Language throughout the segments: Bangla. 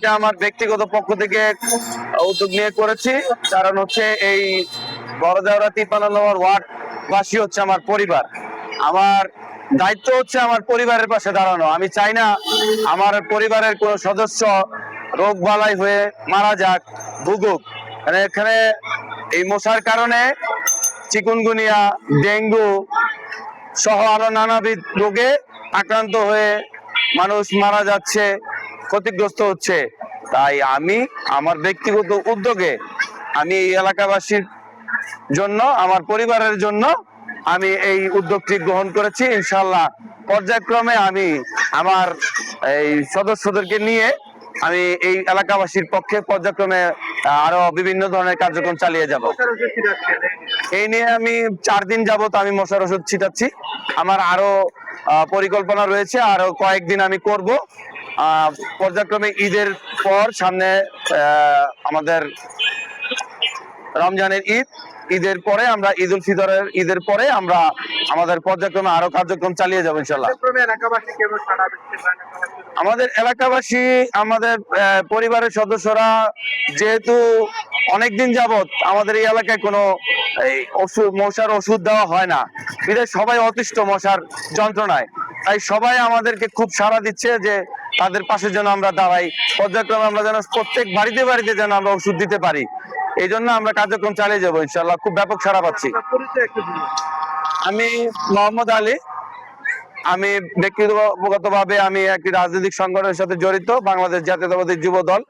এটা আমার ব্যক্তিগত পক্ষ থেকে উদ্যোগ নিয়ে করেছি। কারণ হচ্ছে এই বড়দেওরা 53 নম্বর ওয়ার্ড বাসী হচ্ছে আমার পরিবার। আমার দায়িত্ব হচ্ছে আমার পরিবারের পাশে দাঁড়ানো। আমি চাই না আমার পরিবারের কোনো সদস্য রোগ বালাই হয়ে মারা যাক, ভুগুক। মানে এখানে এই মশার কারণে চিকুনগুনিয়া, ডেঙ্গু সহ আরো নানাবিধ রোগে আক্রান্ত হয়ে মানুষ মারা যাচ্ছে, ক্ষতিগ্রস্ত হচ্ছে। তাই আমি আমার ব্যক্তিগত উদ্যোগে আমি এই এলাকাবাসীর জন্য, আমার পরিবারের জন্য আমি এই উদ্যোগটি গ্রহণ করেছি। ইনশাআল্লাহ পর্যায়ক্রমে আমি আমার এই সদস্যদেরকে নিয়ে আমি এই এলাকাবাসীর পক্ষে পর্যায়ক্রমে আরো বিভিন্ন ধরনের কার্যক্রম চালিয়ে যাব। এই নিয়ে আমি 4 দিন যাবত আমি মশার ওষুধ ছিটাচ্ছি। আমার আরো পরিকল্পনা রয়েছে, আরো কয়েকদিন আমি করব। পর্যায়ক্রমে ঈদের পর সামনে আমাদের রমজানের ঈদের পরে আমরা ঈদ উল ফিতরের ঈদের পরে আমরা আমাদের পর্যায়ক্রমে আরো কার্যক্রম চালিয়ে যাবো ইনশাল্লাহ। আমাদের এলাকাবাসী, আমাদের পরিবারের সদস্যরা যেহেতু অনেকদিন যাবত আমাদের এই এলাকায় কোনো এই মশার ওষুধ দেওয়া হয় না, বিধায় সবাই অতিষ্ঠ মশার যন্ত্রণায়। তাই সবাই আমাদেরকে খুব সাড়া দিচ্ছে যে তাদের পাশে যেন আমরা দাঁড়াই, পর্যায়ক্রমে আমরা যেন প্রত্যেক বাড়িতে বাড়িতে যেন আমরা ওষুধ দিতে পারি। এই জন্য আমরা কার্যক্রম চালিয়ে যাবো ইনশাল্লাহ। খুব ব্যাপক সাড়া পাচ্ছি। আমি মোহাম্মদ আলী। আমি ব্যক্তিগতভাবে আমি একটি রাজনৈতিক সংগঠনের সাথে জড়িত, বাংলাদেশ জাতীয়তাবাদী যুব দল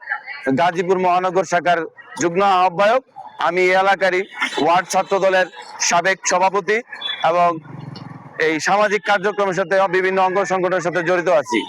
গাজীপুর মহানগর শাখার যুগ্ম আহ্বায়ক। আমি এই এলাকারই ওয়ার্ড ছাত্র দলের সাবেক সভাপতি এবং এই সামাজিক কার্যক্রমের সাথে বিভিন্ন অঙ্গ সংগঠনের সাথে জড়িত আছি।